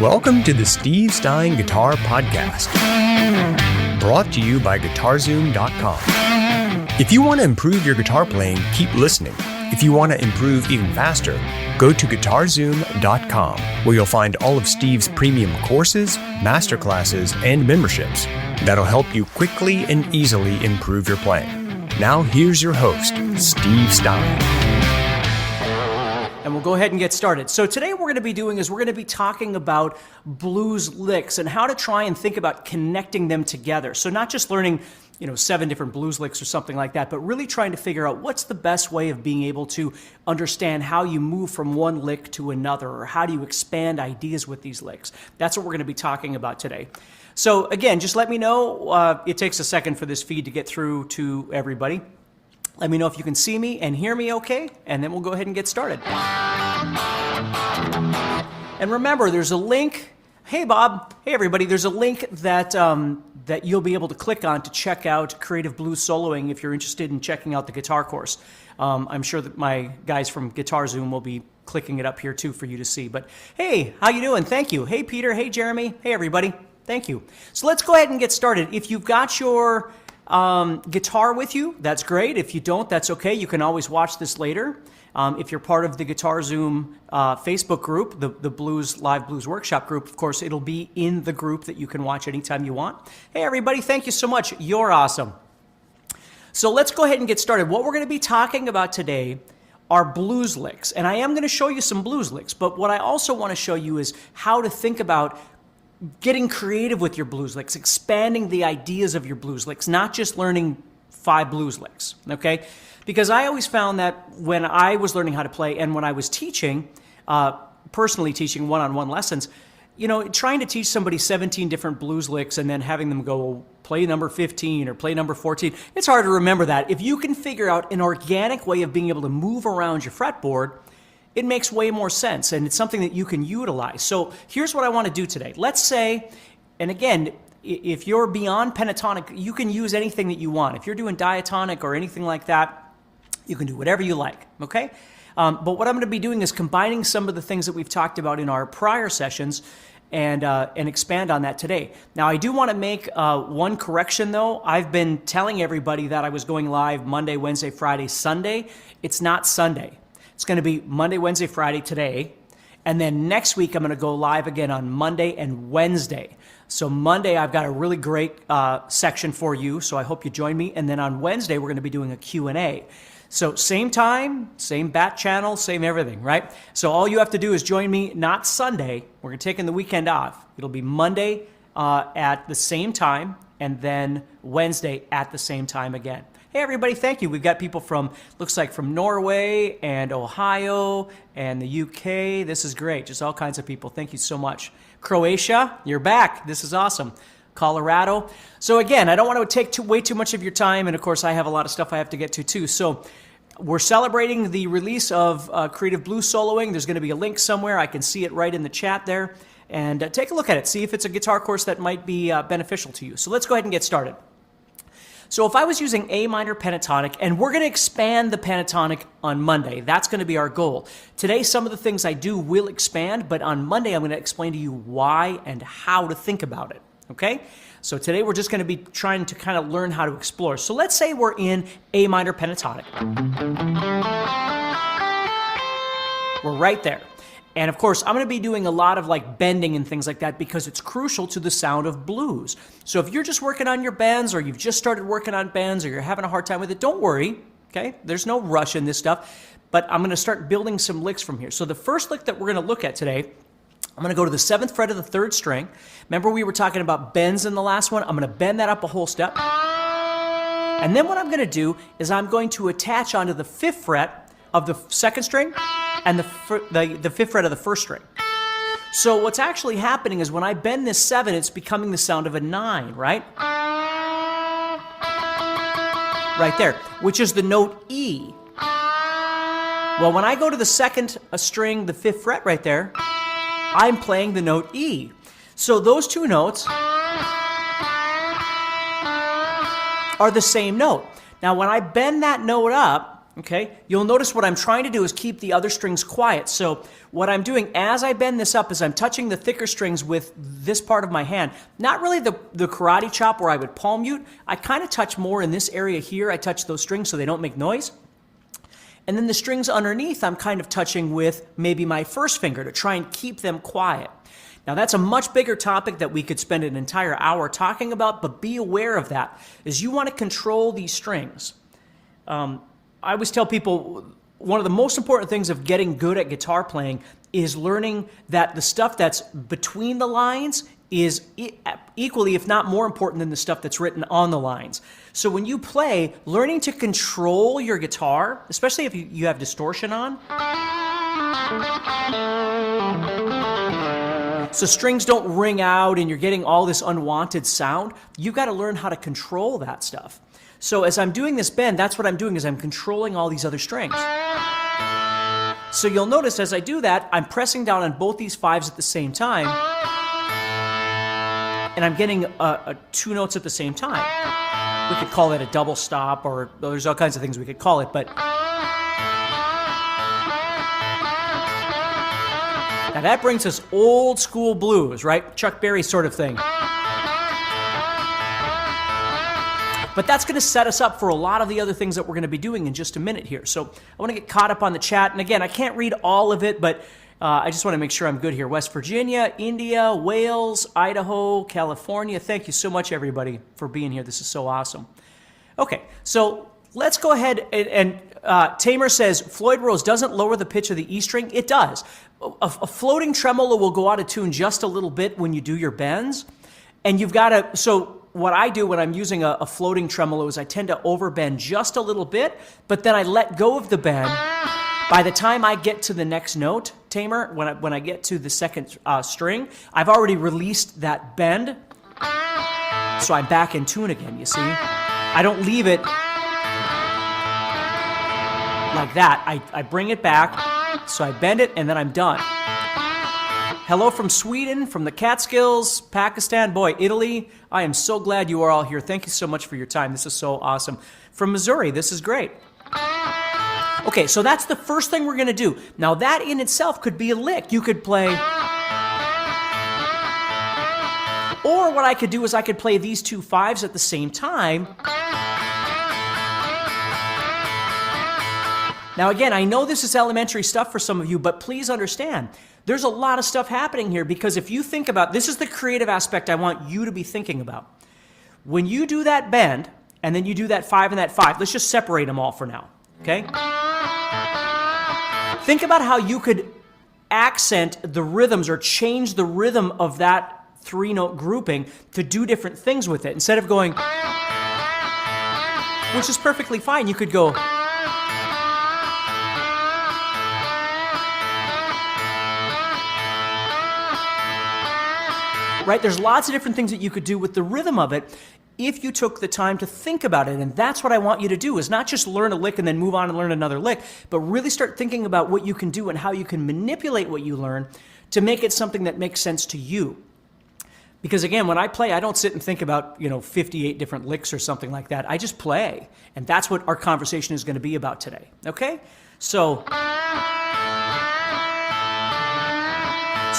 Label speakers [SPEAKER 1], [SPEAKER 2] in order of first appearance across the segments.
[SPEAKER 1] Welcome to the Steve Stine Guitar Podcast, brought to you by guitar-Zoom.com. If you want to improve your guitar playing, keep listening. If you want to improve even faster, go to guitar-Zoom.com, where you'll find all of Steve's premium courses, masterclasses, and memberships that'll help you quickly and easily improve your playing. Now here's your host, Steve Stine.
[SPEAKER 2] And we'll go ahead and get started. So today what we're going to be doing is we're going to be talking about blues licks and how to try and think about connecting them together. So not just learning, 7 different blues licks or something like that, but really trying to figure out what's the best way of being able to understand how you move from one lick to another, or how do you expand ideas with these licks. That's what we're going to be talking about today. So again, just let me know. It takes a second for this feed to get through to everybody. Let me know if you can see me and hear me okay, and then we'll go ahead and get started. And remember, there's a link. Hey, Bob. Hey, everybody. There's a link that that you'll be able to click on to check out Creative Blues Soloing if you're interested in checking out the guitar course. I'm sure that my guys from GuitarZoom will be clicking it up here, too, for you to see. But, hey, how you doing? Thank you. Hey, Peter. Hey, Jeremy. Hey, everybody. Thank you. So let's go ahead and get started. If you've got your guitar with you, that's great. If you don't, that's okay. You can always watch this later. If you're part of the GuitarZoom Facebook group, the Live Blues Workshop group, of course, it'll be in the group that you can watch anytime you want. Hey, everybody, thank you so much. You're awesome. So let's go ahead and get started. What we're going to be talking about today are blues licks. And I am going to show you some blues licks, but what I also want to show you is how to think about getting creative with your blues licks, expanding the ideas of your blues licks, not just learning 5 blues licks, okay? Because I always found that when I was learning how to play and when I was teaching, personally teaching one-on-one lessons, trying to teach somebody 17 different blues licks and then having them go play number 15 or play number 14, it's hard to remember that. If you can figure out an organic way of being able to move around your fretboard, it makes way more sense, and it's something that you can utilize. So here's what I want to do today. Let's say, and again, if you're beyond pentatonic, you can use anything that you want. If you're doing diatonic or anything like that, you can do whatever you like, okay? But what I'm going to be doing is combining some of the things that we've talked about in our prior sessions and expand on that today. Now, I do want to make one correction, though. I've been telling everybody that I was going live Monday, Wednesday, Friday, Sunday. It's not Sunday. It's going to be Monday, Wednesday, Friday today. And then next week, I'm going to go live again on Monday and Wednesday. So Monday, I've got a really great section for you, so I hope you join me. And then on Wednesday, we're going to be doing a Q&A. So same time, same bat channel, same everything, right? So all you have to do is join me, not Sunday. We're taking the weekend off. It'll be Monday at the same time, and then Wednesday at the same time again. Hey, everybody, thank you. We've got people looks like from Norway and Ohio and the UK. This is great. Just all kinds of people. Thank you so much. Croatia, you're back. This is awesome. Colorado. So again, I don't want to take way too much of your time. And of course, I have a lot of stuff I have to get to too. So we're celebrating the release of Creative Blues Soloing. There's going to be a link somewhere. I can see it right in the chat there. And take a look at it. See if it's a guitar course that might be beneficial to you. So let's go ahead and get started. So if I was using A minor pentatonic, and we're going to expand the pentatonic on Monday. That's going to be our goal. Today, some of the things I do will expand, but on Monday, I'm going to explain to you why and how to think about it, okay? So today, we're just going to be trying to kind of learn how to explore. So let's say we're in A minor pentatonic. We're right there. And of course, I'm going to be doing a lot of bending and things like that because it's crucial to the sound of blues. So if you're just working on your bends, or you've just started working on bends, or you're having a hard time with it, don't worry, okay? There's no rush in this stuff, but I'm going to start building some licks from here. So the first lick that we're going to look at today, I'm going to go to the 7th fret of the 3rd string. Remember we were talking about bends in the last one? I'm going to bend that up a whole step. And then what I'm going to do is I'm going to attach onto the 5th fret of the 2nd string and the 5th fret of the 1st string. So what's actually happening is when I bend this 7, it's becoming the sound of a 9, right? Right there, which is the note E. Well, when I go to the 2nd string, the 5th fret right there, I'm playing the note E. So those two notes are the same note. Now, when I bend that note up, okay, you'll notice what I'm trying to do is keep the other strings quiet. So what I'm doing as I bend this up is I'm touching the thicker strings with this part of my hand. Not really the karate chop where I would palm mute. I kind of touch more in this area here. I touch those strings so they don't make noise. And then the strings underneath I'm kind of touching with maybe my first finger to try and keep them quiet. Now that's a much bigger topic that we could spend an entire hour talking about, but be aware of that, is you want to control these strings. I always tell people one of the most important things of getting good at guitar playing is learning that the stuff that's between the lines is equally, if not more important than the stuff that's written on the lines. So when you play, learning to control your guitar, especially if you have distortion on, so strings don't ring out and you're getting all this unwanted sound, you've got to learn how to control that stuff. So as I'm doing this bend, that's what I'm doing, is I'm controlling all these other strings. So you'll notice as I do that, I'm pressing down on both these fives at the same time, and I'm getting two notes at the same time. We could call it a double stop, or there's all kinds of things we could call it, but now that brings us old school blues, right? Chuck Berry sort of thing. But that's going to set us up for a lot of the other things that we're going to be doing in just a minute here. So I want to get caught up on the chat. And again, I can't read all of it, but I just want to make sure I'm good here. West Virginia, India, Wales, Idaho, California. Thank you so much, everybody, for being here. This is so awesome. Okay, so let's go ahead and Tamer says, Floyd Rose doesn't lower the pitch of the E string. It does. A floating tremolo will go out of tune just a little bit when you do your bends. And you've got to, so what I do when I'm using a floating tremolo is I tend to overbend just a little bit, but then I let go of the bend. By the time I get to the next note, Tamer, when I get to the second string, I've already released that bend, so I'm back in tune again, you see? I don't leave it like that. I bring it back, so I bend it, and then I'm done. Hello from Sweden, from the Catskills, Pakistan, boy, Italy. I am so glad you are all here. Thank you so much for your time. This is so awesome. From Missouri, this is great. Okay, so that's the first thing we're going to do. Now, that in itself could be a lick. You could play... Or what I could do is I could play these two fives at the same time. Now, again, I know this is elementary stuff for some of you, but please understand, there's a lot of stuff happening here, because if you think about, this is the creative aspect I want you to be thinking about. When you do that bend, and then you do that five and that five, let's just separate them all for now, okay? Think about how you could accent the rhythms or change the rhythm of that three-note grouping to do different things with it. Instead of going, which is perfectly fine, you could go, right? There's lots of different things that you could do with the rhythm of it if you took the time to think about it. And that's what I want you to do, is not just learn a lick and then move on and learn another lick, but really start thinking about what you can do and how you can manipulate what you learn to make it something that makes sense to you. Because again, when I play, I don't sit and think about, 58 different licks or something like that. I just play. And that's what our conversation is going to be about today. Okay? So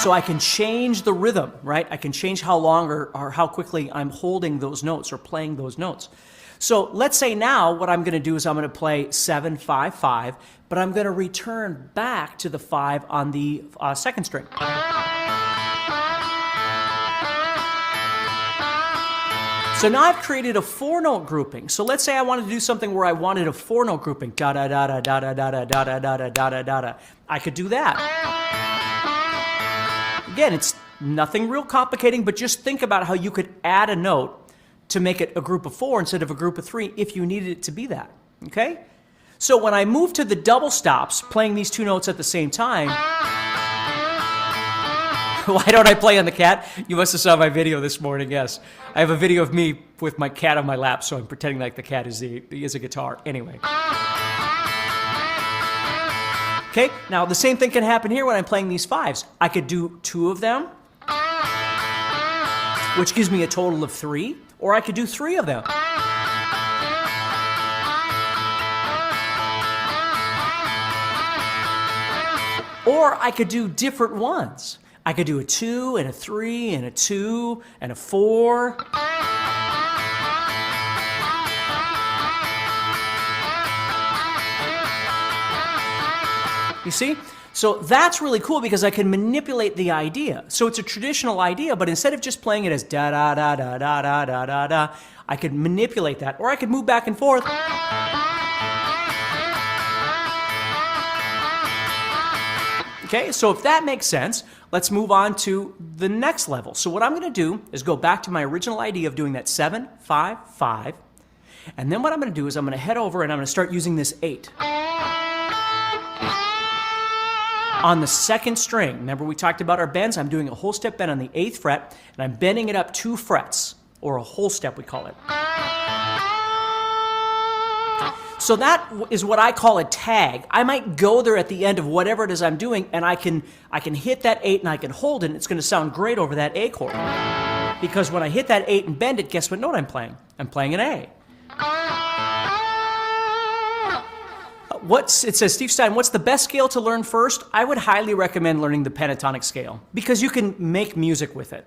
[SPEAKER 2] I can change the rhythm, right? I can change how long or how quickly I'm holding those notes or playing those notes. So let's say now what I'm going to do is I'm going to play 7, 5, 5, but I'm going to return back to the 5 on the second string. So now I've created a 4-note grouping. So let's say I wanted to do something where I wanted a 4-note grouping. Da da da da da da da da da da da da da da da. I could do that. Again, it's nothing real complicating, but just think about how you could add a note to make it a group of 4 instead of a group of 3 if you needed it to be that. Okay? So when I move to the double stops, playing these two notes at the same time, why don't I play on the cat? You must have saw my video this morning, yes. I have a video of me with my cat on my lap, so I'm pretending like the cat is a guitar. Anyway. Okay, now the same thing can happen here when I'm playing these 5s. I could do 2 of them, which gives me a total of 3, or I could do 3 of them. Or I could do different ones. I could do a 2 and a 3 and a 2 and a 4. You see? So that's really cool because I can manipulate the idea. So it's a traditional idea, but instead of just playing it as da da da da da da da da da, I could manipulate that, or I could move back and forth. Okay, so if that makes sense, let's move on to the next level. So what I'm going to do is go back to my original idea of doing that 7, 5, 5. And then what I'm going to do is I'm going to head over and I'm going to start using this 8. On the second string, remember we talked about our bends? I'm doing a whole step bend on the 8th fret, and I'm bending it up 2 frets, or a whole step we call it. So that is what I call a tag. I might go there at the end of whatever it is I'm doing, and I can hit that 8 and I can hold it, and it's going to sound great over that A chord. Because when I hit that 8 and bend it, guess what note I'm playing? I'm playing an A. It says, Steve Stine, what's the best scale to learn first? I would highly recommend learning the pentatonic scale because you can make music with it.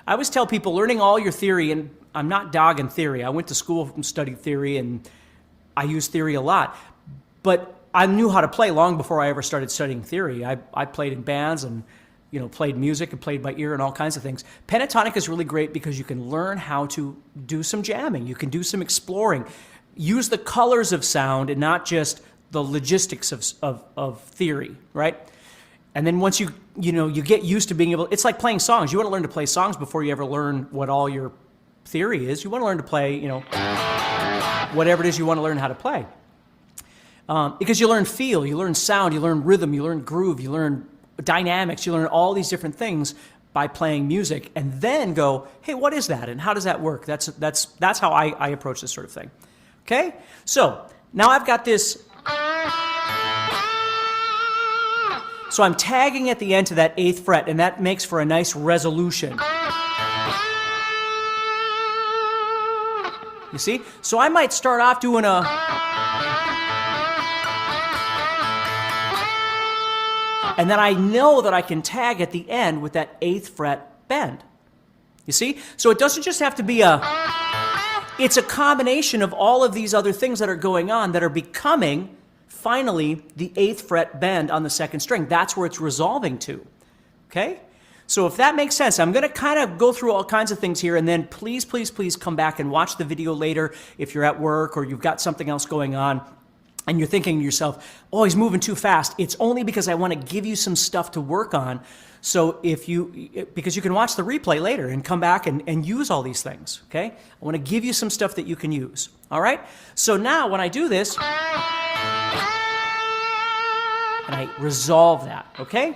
[SPEAKER 2] I always tell people learning all your theory, and I'm not dogging theory. I went to school and studied theory, and I use theory a lot. But I knew how to play long before I ever started studying theory. I played in bands and played music and played by ear and all kinds of things. Pentatonic is really great because you can learn how to do some jamming. You can do some exploring. Use the colors of sound and not just the logistics of theory, right? And then once you get used to being able, it's like playing songs. You want to learn to play songs before you ever learn what all your theory is. You want to learn to play, whatever it is you want to learn how to play. Because you learn feel, you learn sound, you learn rhythm, you learn groove, you learn dynamics, you learn all these different things by playing music, and then go, hey, what is that, and how does that work? That's how I approach this sort of thing. Okay? So now I've got this. So I'm tagging at the end to that 8th fret, and that makes for a nice resolution. You see? So I might start off doing a... And then I know that I can tag at the end with that 8th fret bend. You see? So it doesn't just have to be a... It's a combination of all of these other things that are going on that are becoming, finally, the 8th fret bend on the second string. That's where it's resolving to. Okay? So if that makes sense, I'm going to kind of go through all kinds of things here, and then please, please, please come back and watch the video later if you're at work or you've got something else going on and you're thinking to yourself, oh, he's moving too fast. It's only because I want to give you some stuff to work on. So because you can watch the replay later and come back and use all these things, okay? I want to give you some stuff that you can use, all right? So now when I do this, and I resolve that, okay?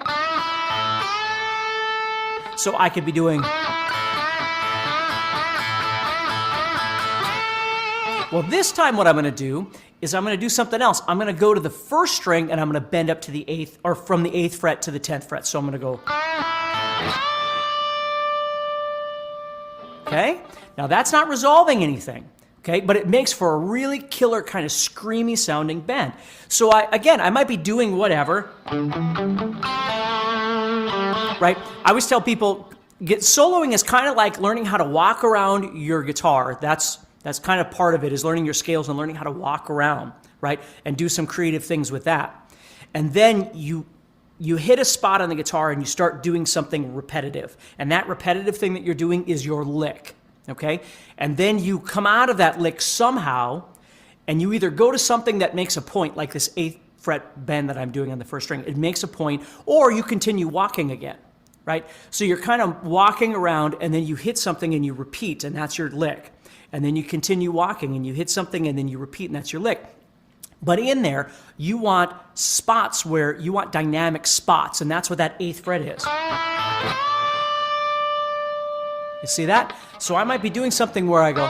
[SPEAKER 2] So I could be doing... Well, this time what I'm going to do is I'm going to do something else. I'm going to go to the first string and I'm going to bend up to the 8th, or from the 8th fret to the 10th fret. So I'm going to go... Okay? Now that's not resolving anything. Okay? But it makes for a really killer kind of screamy sounding bend. So I might be doing whatever. Right? I always tell people, soloing is kind of like learning how to walk around your guitar. That's kind of part of it, is learning your scales and learning how to walk around, right? And do some creative things with that. And then you hit a spot on the guitar and you start doing something repetitive. And that repetitive thing that you're doing is your lick, okay? And then you come out of that lick somehow, and you either go to something that makes a point, like this 8th fret bend that I'm doing on the first string. It makes a point, or you continue walking again, right? So you're kind of walking around, and then you hit something and you repeat, and that's your lick. And then you continue walking and you hit something and then you repeat, and that's your lick. But in there, you want spots where you want dynamic spots, and that's what that 8th fret is. You see that? So I might be doing something where I go,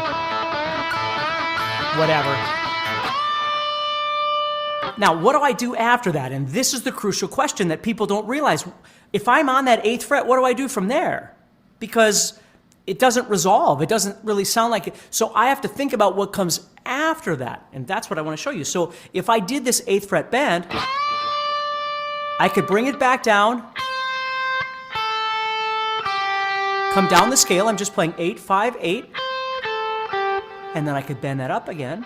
[SPEAKER 2] whatever. Now, what do I do after that? And this is the crucial question that people don't realize. If I'm on that 8th fret, what do I do from there? Because it doesn't resolve. It doesn't really sound like it. So I have to think about what comes after that. And that's what I want to show you. So if I did this 8th fret bend, I could bring it back down, come down the scale. I'm just playing 8, 5, 8. And then I could bend that up again.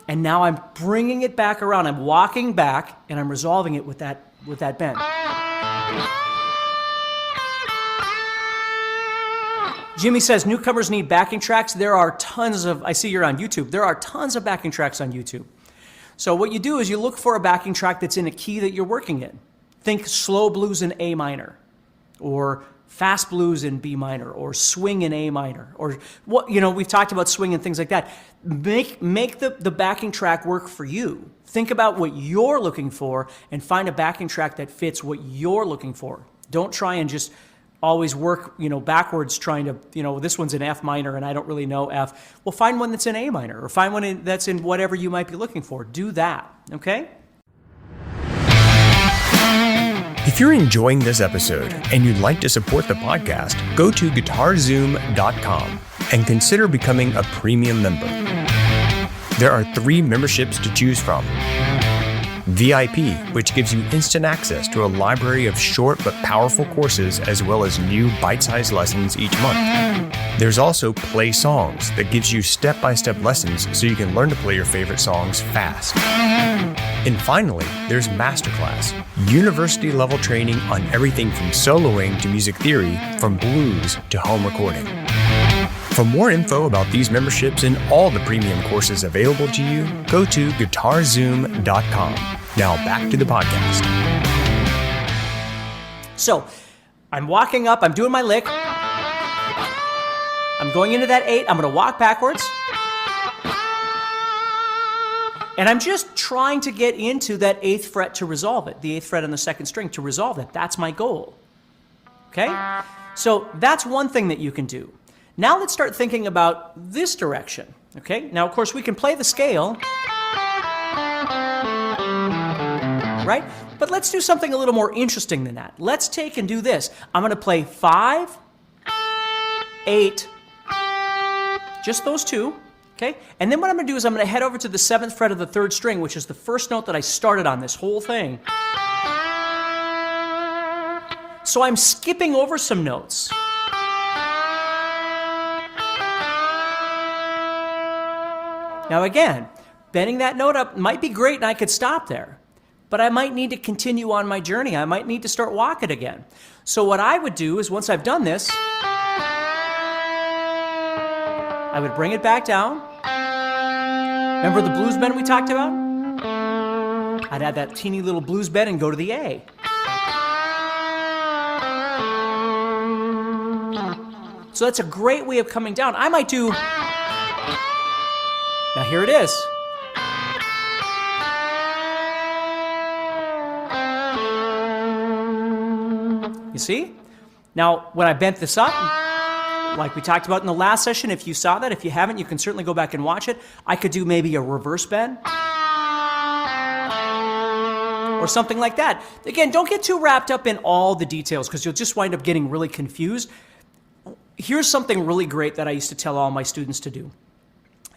[SPEAKER 2] And now I'm bringing it back around. I'm walking back and I'm resolving it with that bend. Jimmy says newcomers need backing tracks. There are tons of, I see you're on YouTube. There are tons of backing tracks on YouTube. So what you do is you look for a backing track that's in a key that you're working in. Think slow blues in A minor, or fast blues in B minor, or swing in A minor, or what, we've talked about swing and things like that. Make the backing track work for you. Think about what you're looking for and find a backing track that fits what you're looking for. Don't try and just always work, backwards trying to, this one's in F minor and I don't really know F. Well, find one that's in A minor, or find one that's in whatever you might be looking for. Do that, okay?
[SPEAKER 1] If you're enjoying this episode and you'd like to support the podcast, go to guitar-Zoom.com and consider becoming a premium member. There are 3 memberships to choose from. VIP, which gives you instant access to a library of short but powerful courses as well as new bite-sized lessons each month. There's also Play Songs that gives you step-by-step lessons so you can learn to play your favorite songs fast. And finally, there's Masterclass, university-level training on everything from soloing to music theory, from blues to home recording. For more info about these memberships and all the premium courses available to you, go to guitar-Zoom.com. Now back to the podcast.
[SPEAKER 2] So, I'm walking up, I'm doing my lick. I'm going into that 8, I'm going to walk backwards. And I'm just trying to get into that 8th fret to resolve it, the 8th fret on the 2nd string to resolve it. That's my goal. Okay? So that's one thing that you can do. Now let's start thinking about this direction. Okay? Now, of course, we can play the scale. Right? But let's do something a little more interesting than that. Let's take and do this. I'm going to play 5, 8, just those 2. Okay? And then what I'm going to do is I'm going to head over to the 7th fret of the 3rd string, which is the first note that I started on this whole thing. So I'm skipping over some notes. Now again, bending that note up might be great and I could stop there, but I might need to continue on my journey. I might need to start walking again. So what I would do is once I've done this, I would bring it back down. Remember the blues bend we talked about? I'd add that teeny little blues bend and go to the A. So that's a great way of coming down. I might do... Now here it is. You see? Now, when I bent this up, like we talked about in the last session, if you saw that, if you haven't, you can certainly go back and watch it. I could do maybe a reverse bend. Or something like that. Again, don't get too wrapped up in all the details because you'll just wind up getting really confused. Here's something really great that I used to tell all my students to do.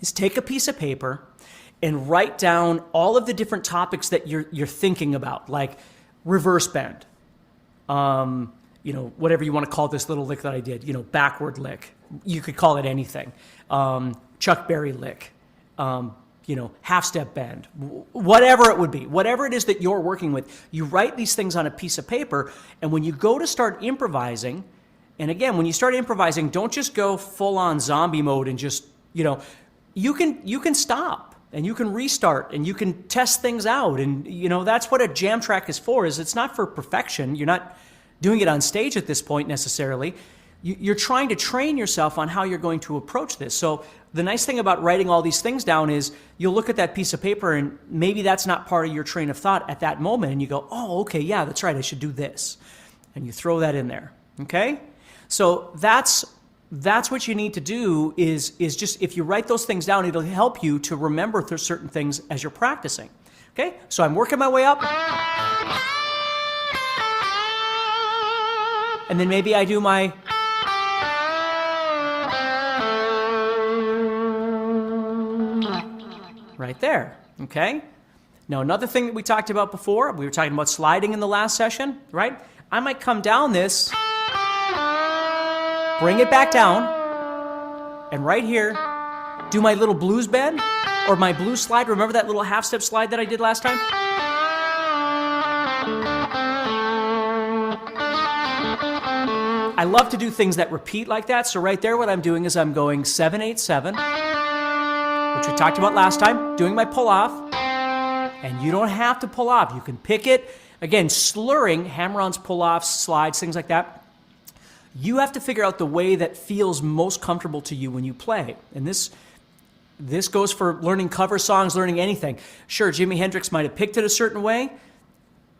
[SPEAKER 2] Is take a piece of paper and write down all of the different topics that you're thinking about, like reverse bend, whatever you want to call this little lick that I did, backward lick. You could call it anything. Chuck Berry lick, half step bend, whatever it would be, whatever it is that you're working with. You write these things on a piece of paper, and when you go to start improvising, and again, when you start improvising, don't just go full on zombie mode and just, you can stop and you can restart and you can test things out. And, that's what a jam track is for, is it's not for perfection. You're not doing it on stage at this point necessarily. You're trying to train yourself on how you're going to approach this. So the nice thing about writing all these things down is you'll look at that piece of paper and maybe that's not part of your train of thought at that moment. And you go, oh, okay, yeah, that's right. I should do this. And you throw that in there. Okay? So that's what you need to do is just, if you write those things down, it'll help you to remember certain things as you're practicing. Okay? So I'm working my way up. And then maybe I do my... right there. Okay? Now, another thing that we talked about before, we were talking about sliding in the last session, right? I might come down this, bring it back down, and right here, do my little blues bend or my blues slide. Remember that little half-step slide that I did last time? I love to do things that repeat like that. So right there, what I'm doing is I'm going 7, 8, 7, which we talked about last time, doing my pull-off. And you don't have to pull off. You can pick it. Again, slurring, hammer-ons, pull-offs, slides, things like that. You have to figure out the way that feels most comfortable to you when you play. And this goes for learning cover songs, learning anything. Sure, Jimi Hendrix might have picked it a certain way,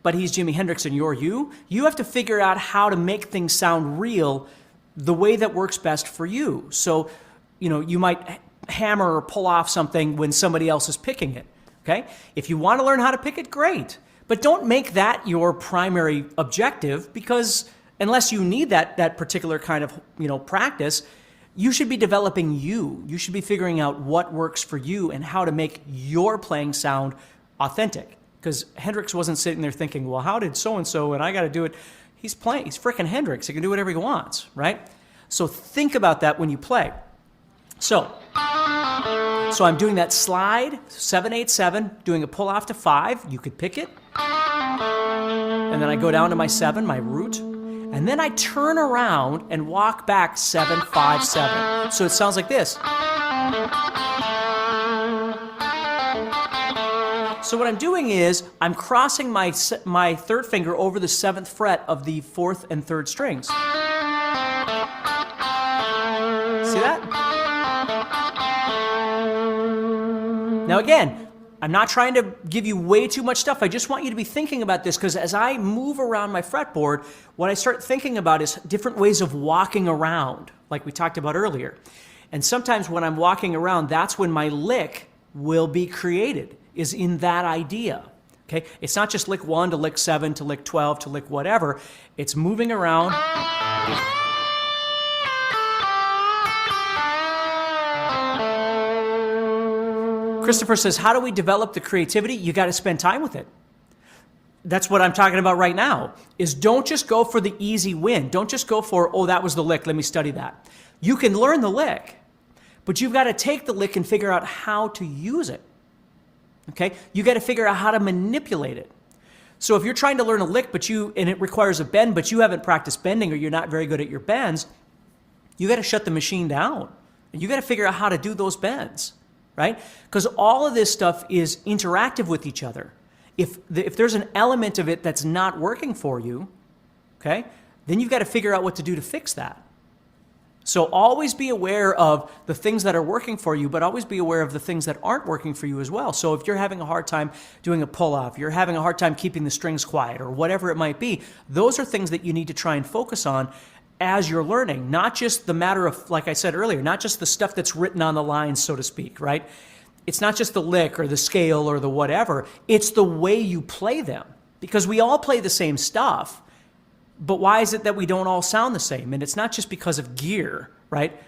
[SPEAKER 2] but he's Jimi Hendrix and you're you. You have to figure out how to make things sound real the way that works best for you. So, you might hammer or pull off something when somebody else is picking it. Okay? If you want to learn how to pick it, great. But don't make that your primary objective, because unless you need that particular kind of, practice, you should be developing you. You should be figuring out what works for you and how to make your playing sound authentic. Because Hendrix wasn't sitting there thinking, well, how did so-and-so and I got to do it? He's playing. He's freaking Hendrix. He can do whatever he wants, right? So think about that when you play. So I'm doing that slide, 7, 8, 7, doing a pull-off to 5. You could pick it. And then I go down to my 7, my root. And then I turn around and walk back 7, 5, 7. So it sounds like this. So what I'm doing is I'm crossing my third finger over the 7th fret of the 4th and 3rd strings. See that? Now again, I'm not trying to give you way too much stuff. I just want you to be thinking about this, because as I move around my fretboard, what I start thinking about is different ways of walking around, like we talked about earlier. And sometimes when I'm walking around, that's when my lick will be created, is in that idea. Okay? It's not just lick 1 to lick 7 to lick 12 to lick whatever. It's moving around. Christopher says, how do we develop the creativity? You got to spend time with it. That's what I'm talking about right now, is don't just go for the easy win. Don't just go for, oh, that was the lick, let me study that. You can learn the lick, but you've got to take the lick and figure out how to use it. Okay? You got to figure out how to manipulate it. So if you're trying to learn a lick, and it requires a bend, but you haven't practiced bending or you're not very good at your bends, you got to shut the machine down. And you got to figure out how to do those bends. Right? Because all of this stuff is interactive with each other. If there's an element of it that's not working for you, okay, then you've got to figure out what to do to fix that. So always be aware of the things that are working for you, but always be aware of the things that aren't working for you as well. So if you're having a hard time doing a pull-off, you're having a hard time keeping the strings quiet, or whatever it might be, those are things that you need to try and focus on as you're learning, not just the matter of, like I said earlier, not just the stuff that's written on the lines, so to speak, right? It's not just the lick or the scale or the whatever. It's the way you play them, because we all play the same stuff. But why is it that we don't all sound the same? And it's not just because of gear, right?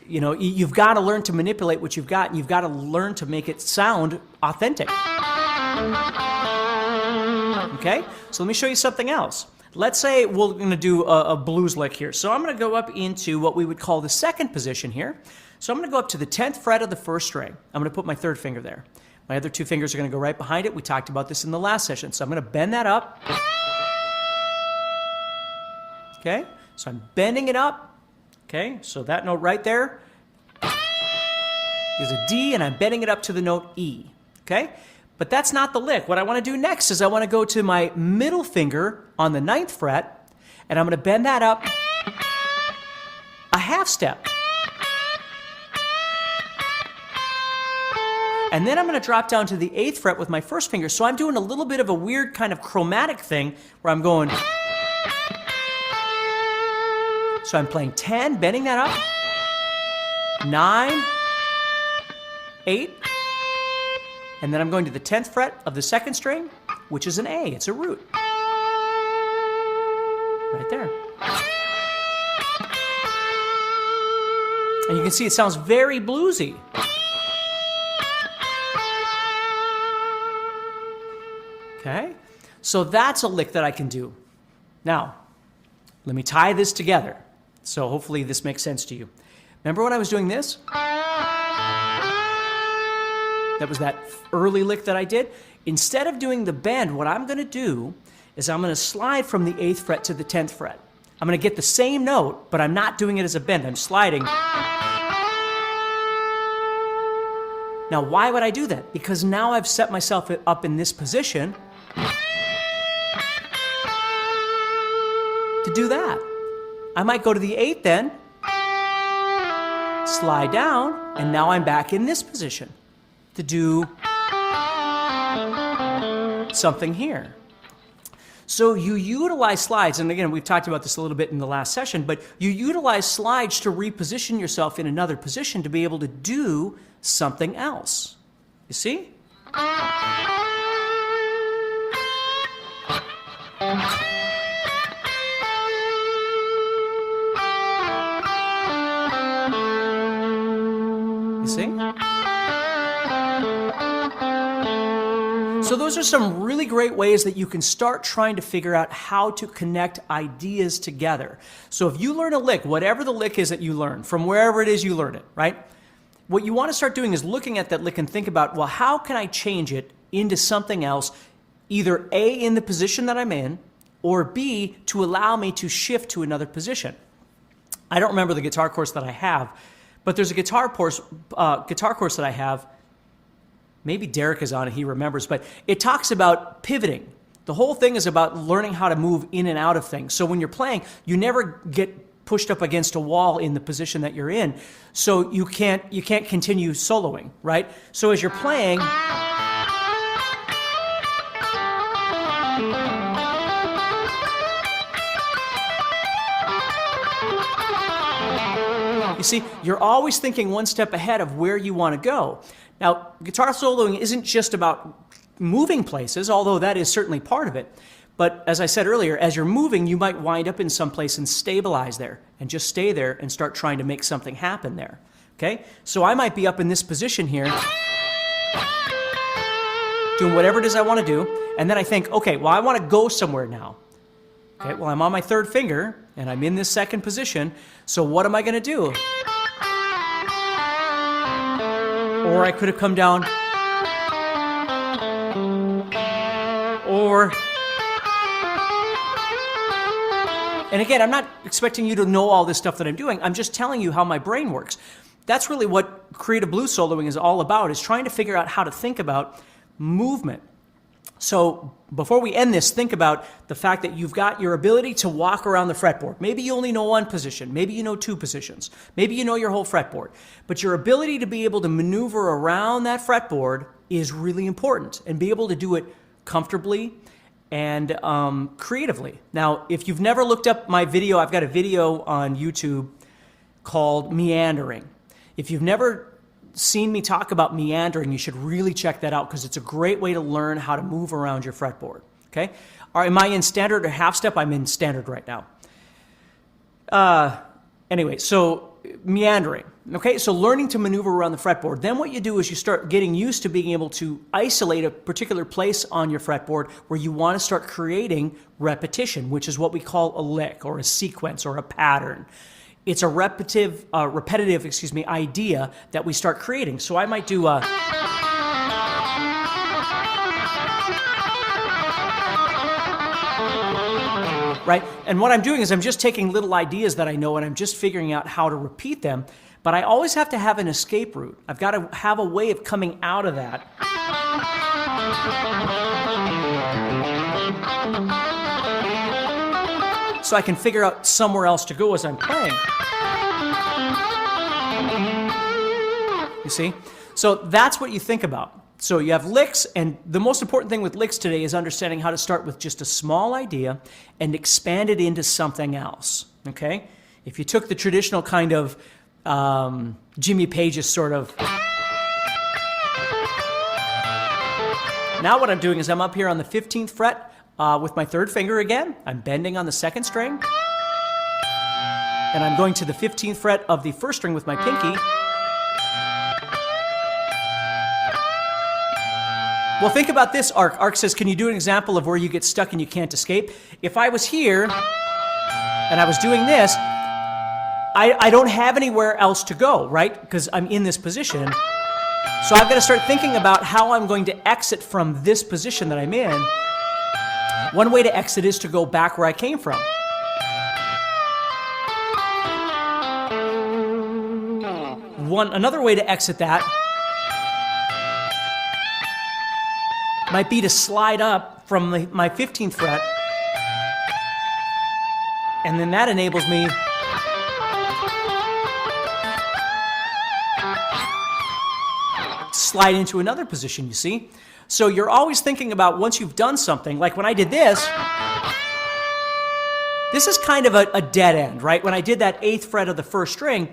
[SPEAKER 2] You've got to learn to manipulate what you've got, and you've got to learn to make it sound authentic. Okay? So let me show you something else. Let's say we're going to do a blues lick here. So I'm going to go up into what we would call the second position here. So I'm going to go up to the 10th fret of the 1st string. I'm going to put my 3rd finger there. My other 2 fingers are going to go right behind it. We talked about this in the last session. So I'm going to bend that up. Okay? So I'm bending it up. Okay? So that note right there is a D, and I'm bending it up to the note E. Okay? But that's not the lick. What I want to do next is I want to go to my middle finger on the 9th fret, and I'm going to bend that up a half step. And then I'm going to drop down to the 8th fret with my 1st finger. So I'm doing a little bit of a weird kind of chromatic thing where I'm going. So I'm playing 10, bending that up. 9, 8. And then I'm going to the 10th fret of the 2nd string, which is an A. It's a root. Right there. And you can see it sounds very bluesy. Okay? So that's a lick that I can do. Now, let me tie this together. So hopefully this makes sense to you. Remember when I was doing this? That was that early lick that I did. Instead of doing the bend, what I'm going to do is I'm going to slide from the 8th fret to the 10th fret. I'm going to get the same note, but I'm not doing it as a bend. I'm sliding. Now, why would I do that? Because now I've set myself up in this position to do that. I might go to the 8th then, slide down, and now I'm back in this position to do something here. So you utilize slides, and again, we've talked about this a little bit in the last session, but you utilize slides to reposition yourself in another position to be able to do something else. You see? You see? So those are some really great ways that you can start trying to figure out how to connect ideas together. So if you learn a lick, whatever the lick is that you learn, from wherever it is you learn it, right? What you want to start doing is looking at that lick and think about, well, how can I change it into something else, either A, in the position that I'm in, or B, to allow me to shift to another position. I don't remember the guitar course that I have, but there's a guitar course that I have. Maybe Derek is on it, he remembers, but it talks about pivoting. The whole thing is about learning how to move in and out of things. So when you're playing, you never get pushed up against a wall in the position that you're in. So you can't continue soloing, right? So as you're playing, you see, you're always thinking one step ahead of where you want to go. Now, guitar soloing isn't just about moving places, although that is certainly part of it. But as I said earlier, as you're moving, you might wind up in some place and stabilize there and just stay there and start trying to make something happen there. Okay? So I might be up in this position here, doing whatever it is I want to do, and then I think, okay, well, I want to go somewhere now. Okay, well, I'm on my 3rd finger, and I'm in this 2nd position, so what am I going to do? Or I could have come down, or, and again, I'm not expecting you to know all this stuff that I'm doing. I'm just telling you how my brain works. That's really what creative blues soloing is all about, is trying to figure out how to think about movement. So before we end this, think about the fact that you've got your ability to walk around the fretboard. Maybe you only know one position. Maybe you know 2 positions. Maybe you know your whole fretboard. But your ability to be able to maneuver around that fretboard is really important, and be able to do it comfortably and creatively. Now, if you've never looked up my video, I've got a video on YouTube called Meandering. If you've never seen me talk about meandering, you should really check that out, because it's a great way to learn how to move around your fretboard. Okay? Am I in standard or half step? I'm in standard right now. Anyway, so meandering. Okay, so learning to maneuver around the fretboard. Then what you do is you start getting used to being able to isolate a particular place on your fretboard where you want to start creating repetition, which is what we call a lick or a sequence or a pattern. It's a repetitive idea that we start creating. So I might do a... right? And what I'm doing is I'm just taking little ideas that I know, and I'm just figuring out how to repeat them. But I always have to have an escape route. I've got to have a way of coming out of that. So I can figure out somewhere else to go as I'm playing. You see? So that's what you think about. So you have licks, and the most important thing with licks today is understanding how to start with just a small idea and expand it into something else, okay? If you took the traditional kind of Jimmy Page's sort of... Now what I'm doing is I'm up here on the 15th fret with my 3rd finger again. I'm bending on the 2nd string. And I'm going to the 15th fret of the 1st string with my pinky. Well, think about this, Ark. Ark says, can you do an example of where you get stuck and you can't escape? If I was here and I was doing this, I don't have anywhere else to go, right? Because I'm in this position. So I've got to start thinking about how I'm going to exit from this position that I'm in. One way to exit is to go back where I came from. Another way to exit that might be to slide up from my 15th fret, and then that enables me to slide into another position, you see? So you're always thinking about once you've done something, like when I did this is kind of a dead end, right? When I did that 8th fret of the first string,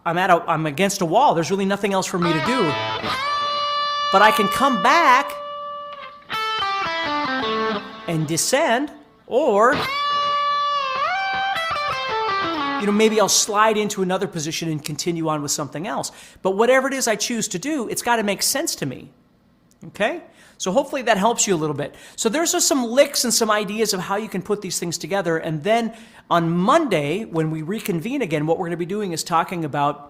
[SPEAKER 2] I'm against a wall. There's really nothing else for me to do. But I can come back and descend, or maybe I'll slide into another position and continue on with something else. But whatever it is I choose to do, it's got to make sense to me. Okay? So hopefully that helps you a little bit. So there's just some licks and some ideas of how you can put these things together. And then on Monday, when we reconvene again, what we're going to be doing is talking about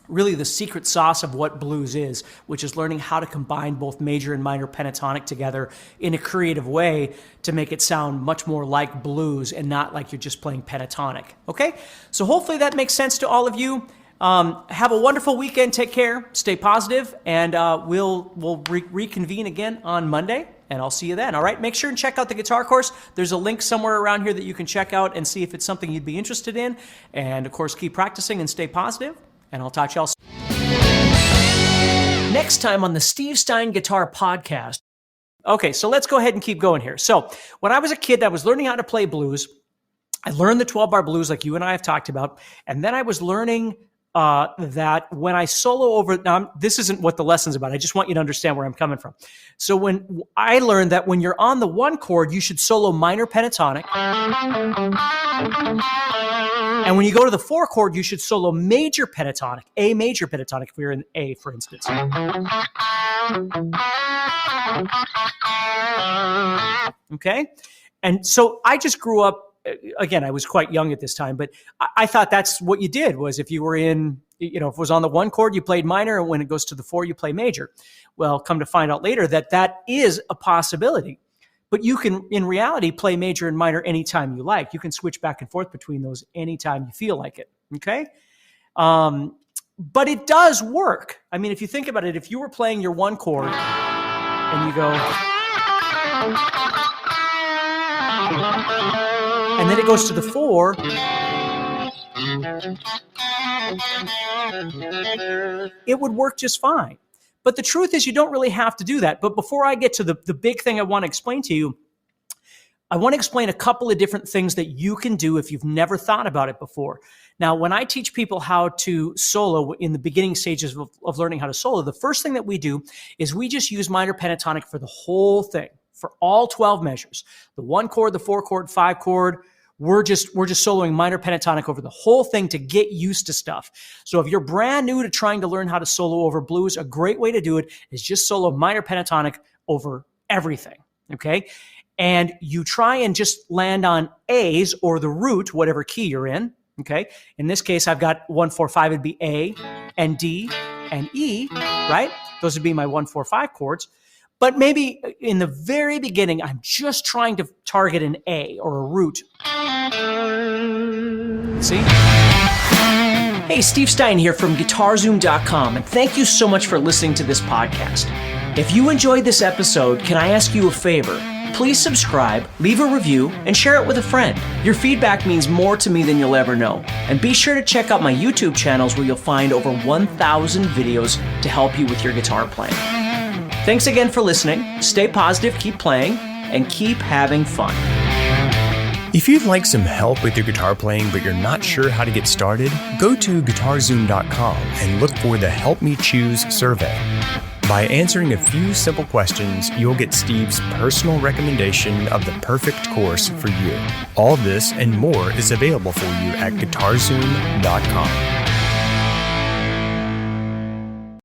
[SPEAKER 2] really the secret sauce of what blues is, which is learning how to combine both major and minor pentatonic together in a creative way to make it sound much more like blues and not like you're just playing pentatonic. Okay? So hopefully that makes sense to all of you. Have a wonderful weekend. Take care. Stay positive, and we'll reconvene again on Monday, and I'll see you then. All right? Make sure and check out the guitar course. There's a link somewhere around here that you can check out and see if it's something you'd be interested in. And, of course, keep practicing and stay positive, and I'll talk to y'all soon. Next time on the Steve Stine Guitar Podcast. Okay, so let's go ahead and keep going here. So when I was a kid, I was learning how to play blues. I learned the 12-bar blues like you and I have talked about, and then I was learning that when I solo over, now this isn't what the lesson's about. I just want you to understand where I'm coming from. So when I learned that when you're on the 1 chord, you should solo minor pentatonic. And when you go to the 4 chord, you should solo major pentatonic, A major pentatonic if we're in A, for instance. Okay? And so I just grew up, again, I was quite young at this time, but I thought that's what you did, was if you were in, if it was on the 1 chord, you played minor, and when it goes to the 4, you play major. Well, come to find out later that is a possibility. But you can, in reality, play major and minor anytime you like. You can switch back and forth between those anytime you feel like it, okay? But it does work. I mean, if you think about it, if you were playing your 1 chord and you go... and then it goes to the 4, it would work just fine. But the truth is you don't really have to do that. But before I get to the big thing I want to explain to you, I want to explain a couple of different things that you can do if you've never thought about it before. Now, when I teach people how to solo in the beginning stages of learning how to solo, the first thing that we do is we just use minor pentatonic for the whole thing, for all 12 measures. The 1 chord, the 4 chord, 5 chord, we're just soloing minor pentatonic over the whole thing to get used to stuff. So if you're brand new to trying to learn how to solo over blues, a great way to do it is just solo minor pentatonic over everything, okay? And you try and just land on A's or the root, whatever key you're in, okay? In this case, I've got 1, 4, 5 would be A and D and E, right? Those would be my 1, 4, 5 chords. But maybe in the very beginning, I'm just trying to target an A or a root. See? Hey, Steve Stine here from guitarzoom.com, and thank you so much for listening to this podcast. If you enjoyed this episode, can I ask you a favor? Please subscribe, leave a review, and share it with a friend. Your feedback means more to me than you'll ever know. And be sure to check out my YouTube channels where you'll find over 1,000 videos to help you with your guitar playing. Thanks again for listening. Stay positive, keep playing, and keep having fun.
[SPEAKER 1] If you'd like some help with your guitar playing but you're not sure how to get started, go to guitar-Zoom.com and look for the Help Me Choose survey. By answering a few simple questions, you'll get Steve's personal recommendation of the perfect course for you. All this and more is available for you at guitar-Zoom.com.